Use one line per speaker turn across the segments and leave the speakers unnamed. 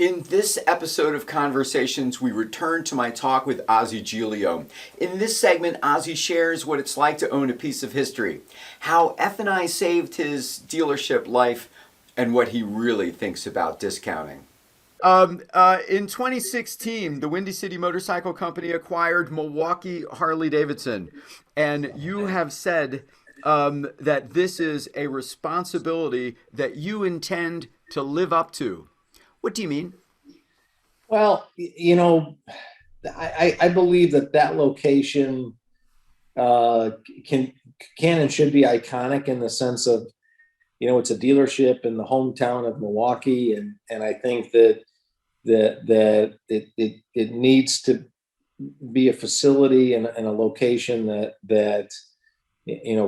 In this episode of Conversations, we return to my talk with Ozzie Giglio. In this segment, Ozzie shares what it's like to own a piece of history, how F&I saved his dealership life, and what he really thinks about discounting. In 2016, the Windy City Motorcycle Company acquired Milwaukee HarleyDavidson, and you have said that this is a responsibility that you intend to live up to. What do you mean?
Well, I believe that location uh, can and should be iconic in the sense of, it's a dealership in the hometown of Milwaukee, and I think that it needs to be a facility and a location that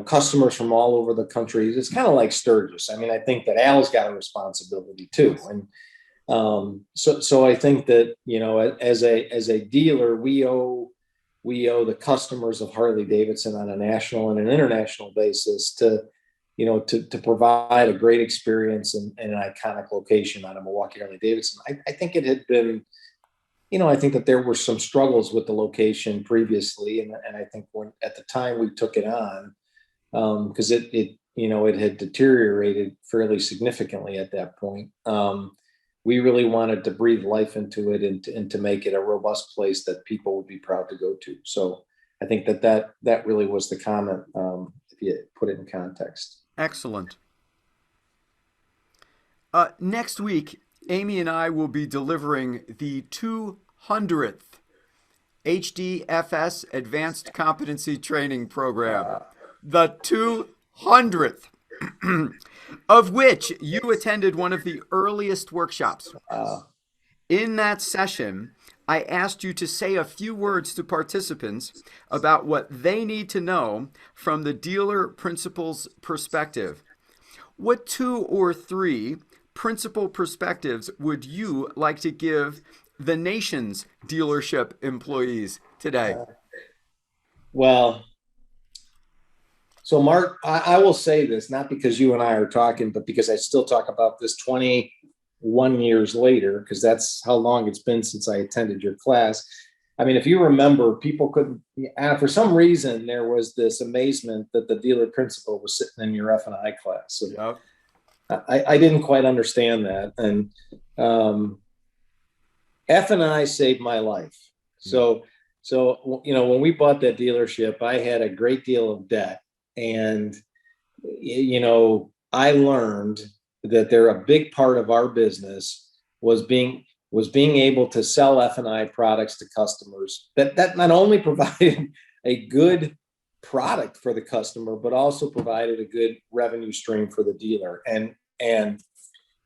customers from all over the country. It's kind of like Sturgis. I mean, I think that Al's got a responsibility too, and so I think that as a dealer, we owe the customers of Harley Davidson on a national and an international basis to provide a great experience and an iconic location on a Milwaukee Harley Davidson. I think it had been, I think that there were some struggles with the location previously, and I think when at the time we took it on, because it had deteriorated fairly significantly at that point. We really wanted to breathe life into it and to make it a robust place that people would be proud to go to. So I think that really was the comment, if you put it in context.
Excellent. Next week, Amy and I will be delivering the 200th HDFS Advanced Competency Training Program. The 200th. Of which you attended one of the earliest workshops. In that session, I asked you to say a few words to participants about what they need to know from the dealer principal's perspective. What two or three principal perspectives would you like to give the nation's dealership employees today?
Well, so Mark, I will say this, not because you and I are talking, but because I still talk about this 21 years later, because that's how long it's been since I attended your class. I mean, if you remember, people couldn't, for some reason, there was this amazement that the dealer principal was sitting in your F&I class. So
Yep.
I didn't quite understand that. And F&I saved my life. So, when we bought that dealership, I had a great deal of debt. And, I learned that a big part of our business was being able to sell F&I products to customers that not only provided a good product for the customer, but also provided a good revenue stream for the dealer. And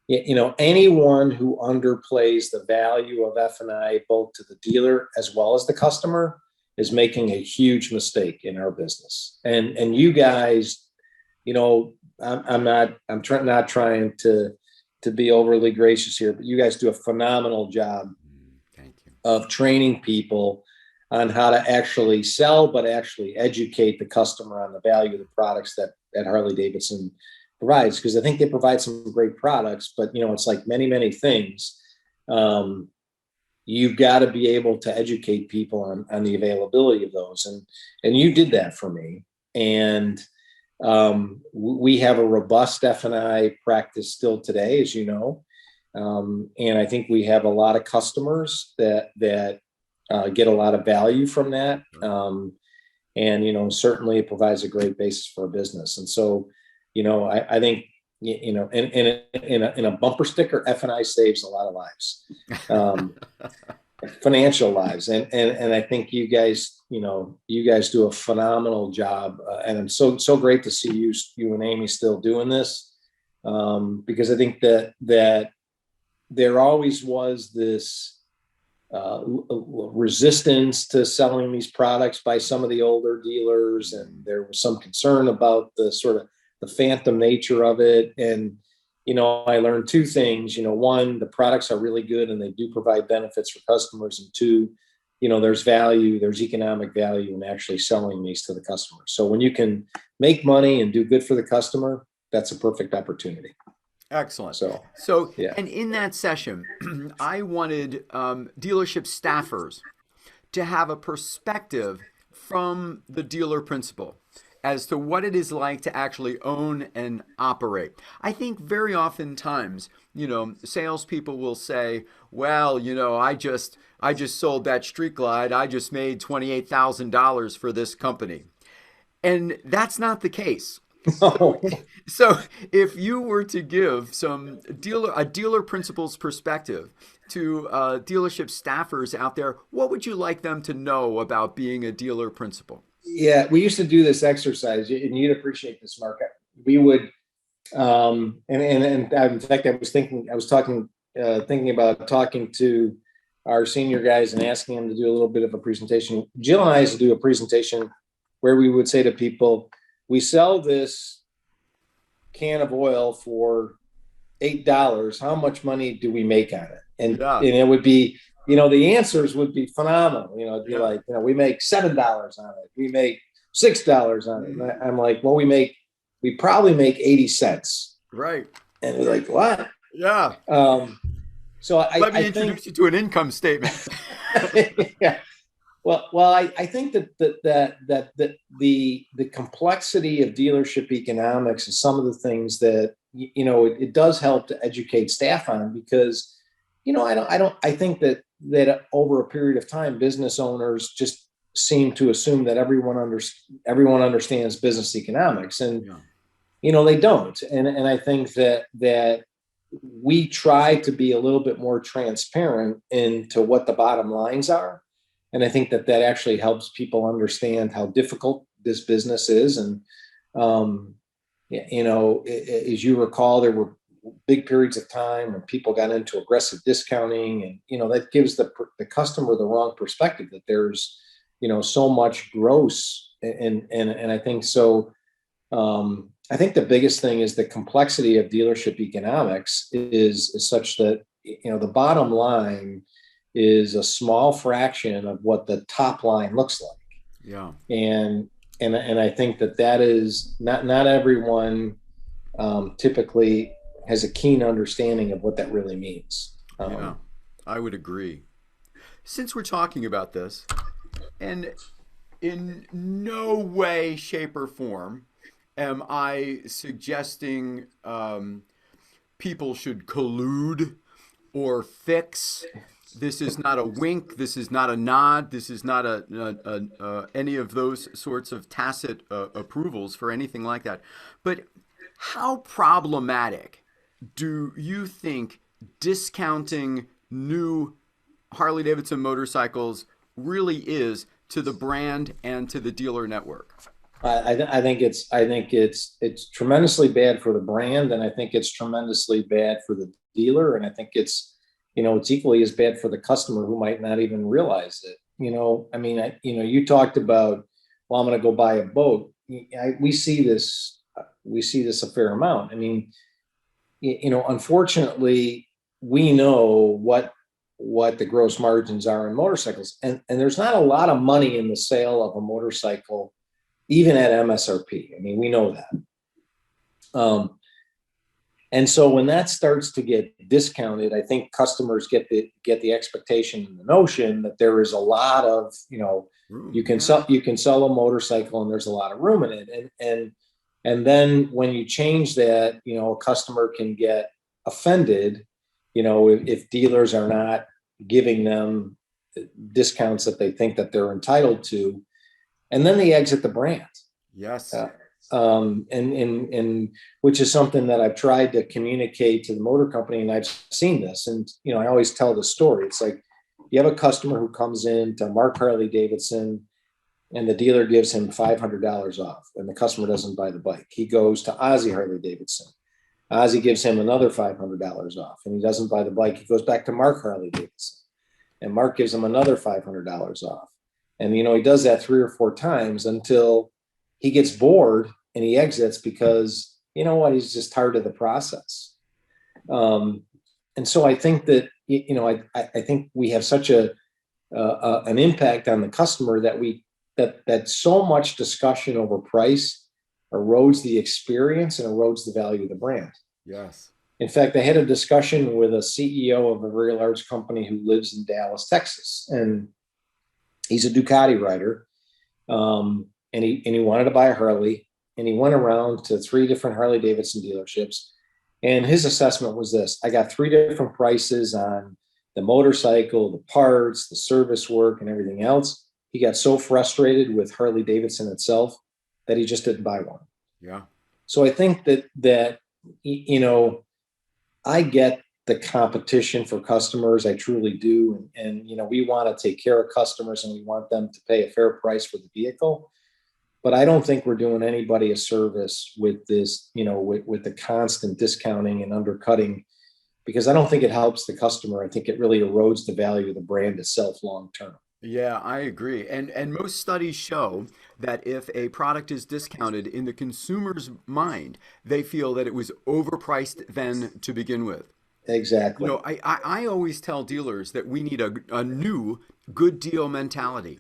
anyone who underplays the value of F&I both to the dealer as well as the customer is making a huge mistake in our business. And you guys, I'm not trying to be overly gracious here, but you guys do a phenomenal job.
Thank you.
Of training people on how to actually sell, but actually educate the customer on the value of the products that Harley Davidson provides. Because I think they provide some great products, but it's like many, many things. You've got to be able to educate people on the availability of those. And you did that for me. And we have a robust F&I practice still today, as you know. And I think we have a lot of customers that get a lot of value from that. And, certainly it provides a great basis for a business. And so, I think, in a bumper sticker, F&I saves a lot of lives, financial lives. And I think you guys do a phenomenal job. And I'm so great to see you and Amy still doing this, because I think that there always was this resistance to selling these products by some of the older dealers. And there was some concern about the sort of the phantom nature of it. And, I learned two things. One, the products are really good and they do provide benefits for customers. And two, there's value, there's economic value in actually selling these to the customer. So when you can make money and do good for the customer, that's a perfect opportunity.
Excellent.
So,
So,
yeah.
and in that session, I wanted dealership staffers to have a perspective from the dealer principal as to what it is like to actually own and operate. I think very oftentimes, salespeople will say, "Well, I just sold that Street Glide. I just made $28,000 for this company," and that's not the case. So,
No.
so if you were to give a dealer principal's perspective to dealership staffers out there, what would you like them to know about being a dealer principal?
Yeah, we used to do this exercise, and you'd appreciate this, Mark. We would, and in fact, thinking about talking to our senior guys and asking them to do a little bit of a presentation. Jill and I used to do a presentation where we would say to people, we sell this can of oil for $8. How much money do we make on it? And
Yeah,
it would be, the answers would be phenomenal. It'd be
yeah,
like, we make $7 on it. We make $6 on it. And I'm like, well, we probably make 80 cents.
right.
And they're like, what?
Yeah.
Um, so
Let me
I think,
introduce you to an income statement.
yeah. Well, I think that the complexity of dealership economics is some of the things that it does help to educate staff on, because I think that over a period of time, business owners just seem to assume that everyone understands business economics, and
Yeah,
they don't. And I think that we try to be a little bit more transparent into what the bottom lines are. And I think that actually helps people understand how difficult this business is. And, as you recall, there were big periods of time when people got into aggressive discounting, and, that gives the customer the wrong perspective that there's, so much gross. And I think so. I think the biggest thing is the complexity of dealership economics is such that, the bottom line is a small fraction of what the top line looks like.
yeah,
And I think that is not everyone typically has a keen understanding of what that really means.
yeah. I would agree. Since we're talking about this, and in no way, shape, or form am I suggesting people should collude or fix. This is not a wink. This is not a nod. This is not any of those sorts of tacit approvals for anything like that. But how problematic do you think discounting new Harley Davidson motorcycles really is to the brand and to the dealer network?
I think it's tremendously bad for the brand, and I think it's tremendously bad for the dealer, and I think it's equally as bad for the customer who might not even realize it. I mean, you talked about, well, I'm going to go buy a boat. We see this a fair amount. I mean, unfortunately, we know what the gross margins are in motorcycles, and there's not a lot of money in the sale of a motorcycle, even at MSRP. I mean, we know that. And so when that starts to get discounted, I think customers get the expectation and the notion that there is a lot of, you can sell a motorcycle and there's a lot of room in it. And then when you change that, a customer can get offended, if dealers are not giving them discounts that they think that they're entitled to, and then they exit the brand.
Yes.
And which is something that I've tried to communicate to the motor company, and I've seen this. And, I always tell the story. It's like, you have a customer who comes in to Mark Harley-Davidson, and the dealer gives him $500 off, and the customer doesn't buy the bike. He goes to Ozzie Harley-Davidson. Ozzie gives him another $500 off, and he doesn't buy the bike. He goes back to Mark Harley-Davidson, and Mark gives him another $500 off. And, he does that 3 or 4 times until he gets bored and he exits, because, he's just tired of the process. And so I think that, I think we have such an impact on the customer that so much discussion over price erodes the experience and erodes the value of the brand.
Yes.
In fact, I had a discussion with a CEO of a very large company who lives in Dallas, Texas, and he's a Ducati rider. And he wanted to buy a Harley, and he went around to 3 different Harley Davidson dealerships. And his assessment was this: I got 3 different prices on the motorcycle, the parts, the service work, and everything else. He got so frustrated with Harley Davidson itself that he just didn't buy one.
Yeah.
So I think that I get the competition for customers. I truly do. And we want to take care of customers, and we want them to pay a fair price for the vehicle. But I don't think we're doing anybody a service with this, with the constant discounting and undercutting, because I don't think it helps the customer. I think it really erodes the value of the brand itself long term.
Yeah, I agree. And most studies show that if a product is discounted in the consumer's mind, they feel that it was overpriced then to begin with.
Exactly.
I always tell dealers that we need a new good deal mentality.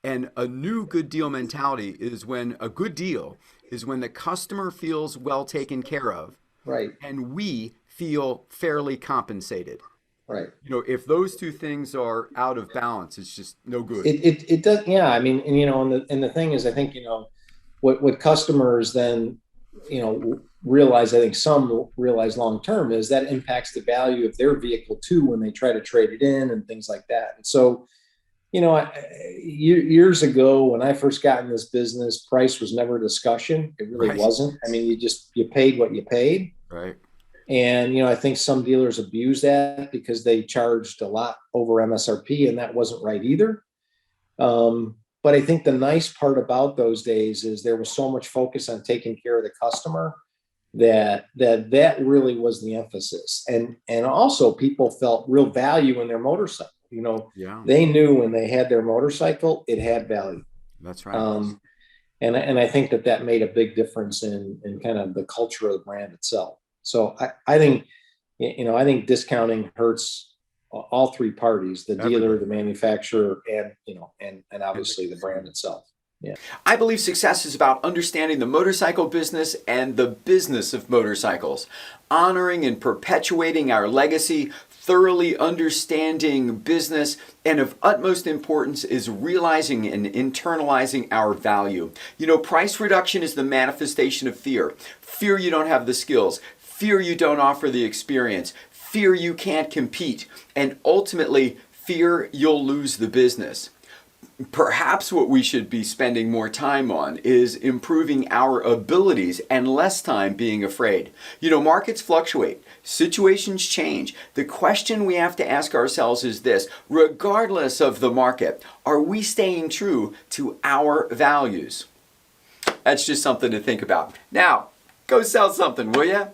And a new good deal mentality is when a good deal is when the customer feels well taken care of
Right.
and we feel fairly compensated.
Right.
If those two things are out of balance, it's just no good.
It does. Yeah. I mean, and the thing is, I think, what customers then, realize, I think some realize long term, is that impacts the value of their vehicle too when they try to trade it in and things like that. And so, years ago when I first got in this business, price was never a discussion. It really
Right.
wasn't. I mean, you paid what you paid.
Right.
And, I think some dealers abused that because they charged a lot over MSRP, and that wasn't right either. But I think the nice part about those days is there was so much focus on taking care of the customer that really was the emphasis. And also people felt real value in their motorcycle.
Yeah,
They knew when they had their motorcycle, it had value.
that's right.
And I think that made a big difference in kind of the culture of the brand itself. So I think, I think discounting hurts all 3 parties: the dealer, the manufacturer, and obviously the brand itself. Yeah.
I believe success is about understanding the motorcycle business and the business of motorcycles, honoring and perpetuating our legacy, thoroughly understanding business, and of utmost importance is realizing and internalizing our value. Price reduction is the manifestation of fear. Fear you don't have the skills, fear you don't offer the experience, fear you can't compete, and ultimately fear you'll lose the business. Perhaps what we should be spending more time on is improving our abilities and less time being afraid. Markets fluctuate, situations change. The question we have to ask ourselves is this: regardless of the market, are we staying true to our values? That's just something to think about. Now, go sell something, will ya?